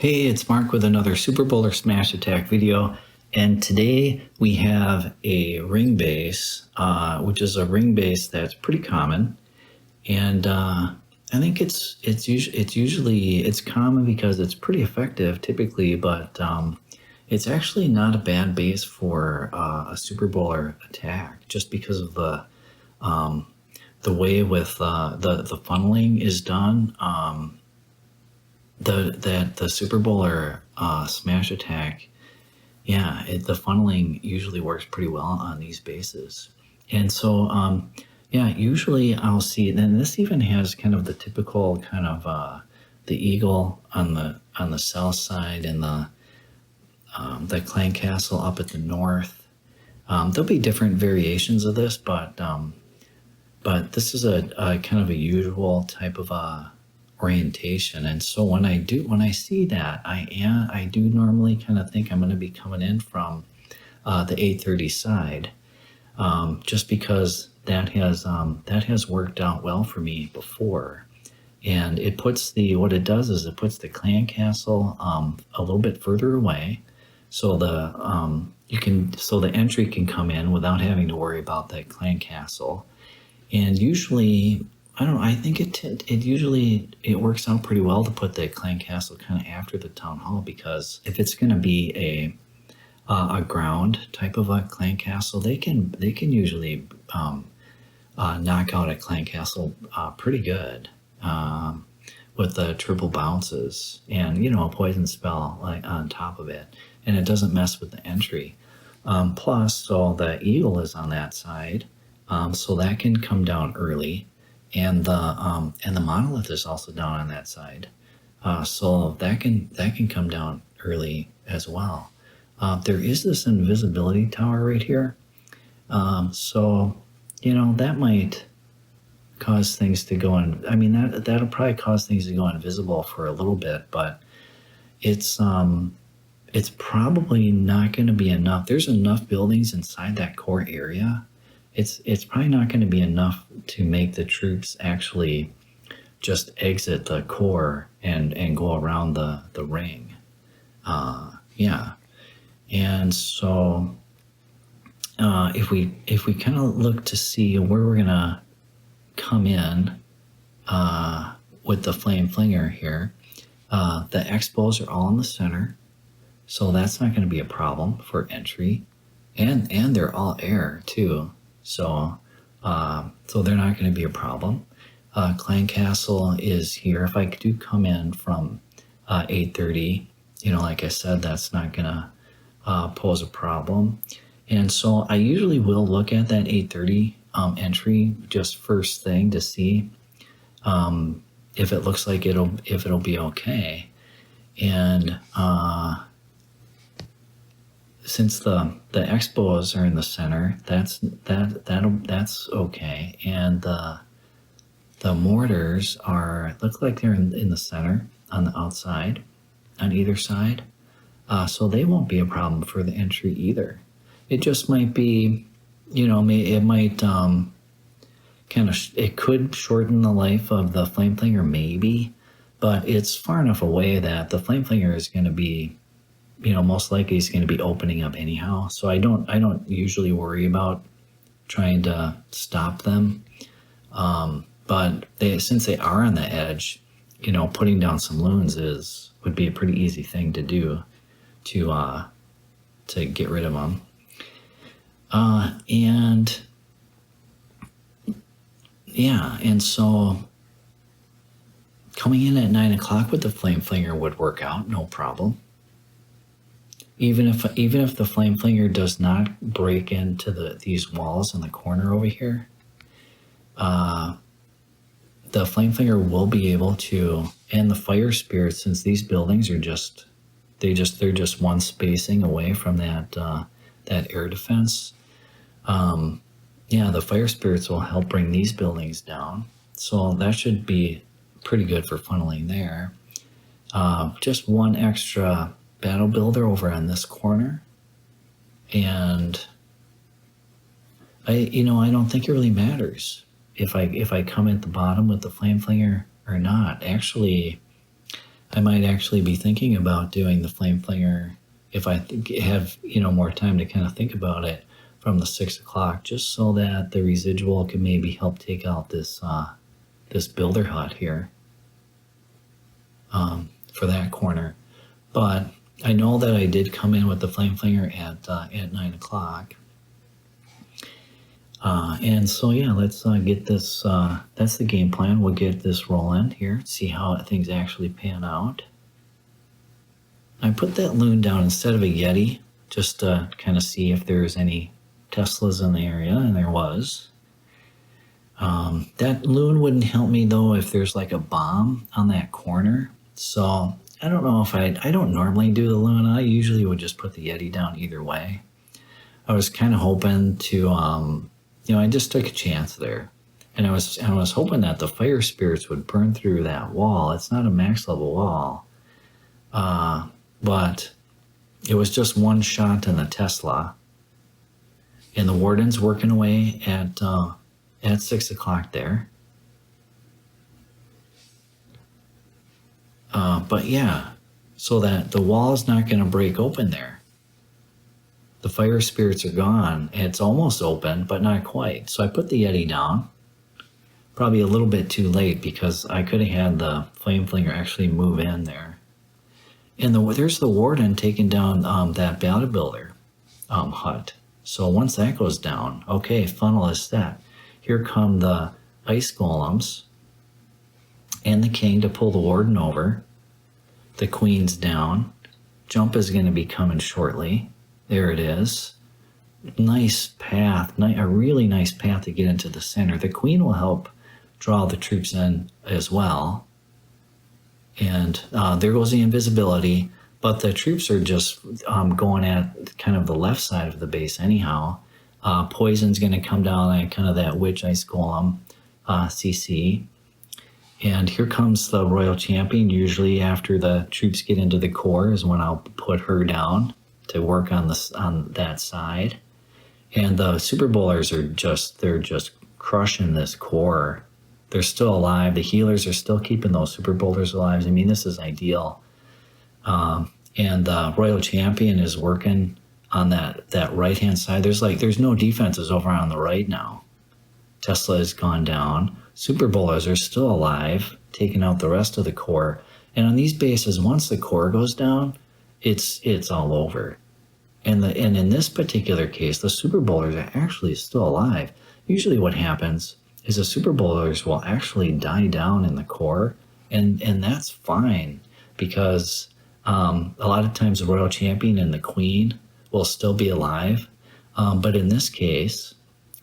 Hey, it's Mark with another Super Bowler Smash Attack video, and today we have a ring base, which is a ring base that's pretty common, and I think it's common because it's pretty effective typically, but it's actually not a bad base for a Super Bowler attack just because of the way with the funneling is done. The Super Bowler smash attack, yeah, the funneling usually works pretty well on these bases. And so, yeah, usually I'll see, then this even has kind of the typical kind of the eagle on the south side and the clan castle up at the north. There'll be different variations of this, but this is a kind of a usual type of orientation. And so when I see that, I do normally kind of think I'm going to be coming in from the 830 side, just because that has worked out well for me before. And it puts what it does is it puts the clan castle a little bit further away, so the entry can come in without having to worry about that clan castle. And usually, I think it usually works out pretty well to put the clan castle kind of after the town hall, because if it's going to be a ground type of a clan castle, they can usually knock out a clan castle pretty good with the triple bounces and a poison spell like on top of it, and it doesn't mess with the entry. Plus, so the eagle is on that side, so that can come down early. And the monolith is also down on that side, so that can come down early as well. There is this invisibility tower right here, so that might cause things to go in. I mean, that'll probably cause things to go invisible for a little bit, but it's probably not going to be enough. There's enough buildings inside that core area. It's probably not going to be enough to make the troops actually just exit the core and go around the ring. Yeah, and so if we kind of look to see where we're gonna come in with the Flame Flinger here, the expos are all in the center, so that's not going to be a problem for entry, and they're all air too. So they're not going to be a problem. Clan Castle is here. If I do come in from 830, like I said, that's not going to pose a problem. And so I usually will look at that 830 entry just first thing to see if it looks like it'll be okay. And since the expos are in the center, that's okay, and the mortars look like they're in the center on the outside, on either side, so they won't be a problem for the entry either. It just might be, it might it could shorten the life of the Flame Flinger maybe, but it's far enough away that the Flame Flinger is going to be, most likely he's going to be opening up anyhow. So I don't usually worry about trying to stop them. But since they are on the edge, putting down some loons would be a pretty easy thing to do to get rid of them. And yeah, and so coming in at 9 o'clock with the Flame Flinger would work out, no problem. Even if the Flame Flinger does not break into these walls in the corner over here, the Flame Flinger will be able to, and the Fire Spirit, since these buildings are they're just one spacing away from that air defense. Yeah, the Fire Spirits will help bring these buildings down, so that should be pretty good for funneling there. Just one extra battle builder over on this corner, and I don't think it really matters if I come at the bottom with the Flame Flinger or not. Actually, I might actually be thinking about doing the Flame Flinger if I have, more time to kind of think about it from the 6 o'clock, just so that the residual can maybe help take out this this builder hut here for that corner. But I know that I did come in with the Flame Flinger at 9 o'clock. And so, yeah, let's get this, that's the game plan. We'll get this rolling here, see how things actually pan out. I put that loon down instead of a Yeti, just to kind of see if there's any Teslas in the area, and there was. That loon wouldn't help me, though, if there's like a bomb on that corner. So I don't know if I don't normally do the loon. I usually would just put the Yeti down either way. I was kind of hoping to, I just took a chance there. And I was hoping that the fire spirits would burn through that wall. It's not a max level wall. But it was just one shot in the Tesla. And the Warden's working away at 6 o'clock there. But yeah, so that the wall is not going to break open there. The fire spirits are gone. It's almost open, but not quite. So I put the Yeti down. Probably a little bit too late because I could have had the Flame Flinger actually move in there. And there's the Warden taking down that battle builder hut. So once that goes down, okay, funnel is set. Here come the ice golems and the king to pull the Warden over. The queen's down. Jump is going to be coming shortly. There it is. Nice path, a really nice path to get into the center. The queen will help draw the troops in as well. And there goes the invisibility. But the troops are just going at kind of the left side of the base anyhow. Poison's going to come down at kind of that witch ice golem CC. And here comes the royal champion. Usually after the troops get into the core is when I'll put her down to work on that side. And the super bowlers are they're just crushing this core. They're still alive. The healers are still keeping those super bowlers alive. I mean, this is ideal. And the royal champion is working on that right-hand side. There's no defenses over on the right now. Tesla has gone down. Super bowlers are still alive, taking out the rest of the core. And on these bases, once the core goes down, it's all over. And in this particular case, the super bowlers are actually still alive. Usually what happens is the super bowlers will actually die down in the core, and that's fine because a lot of times the royal champion and the queen will still be alive. But in this case,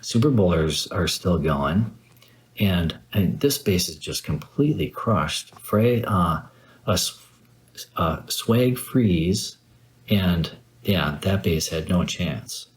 super bowlers are still going, and this base is just completely crushed. Swag freeze, and yeah, that base had no chance.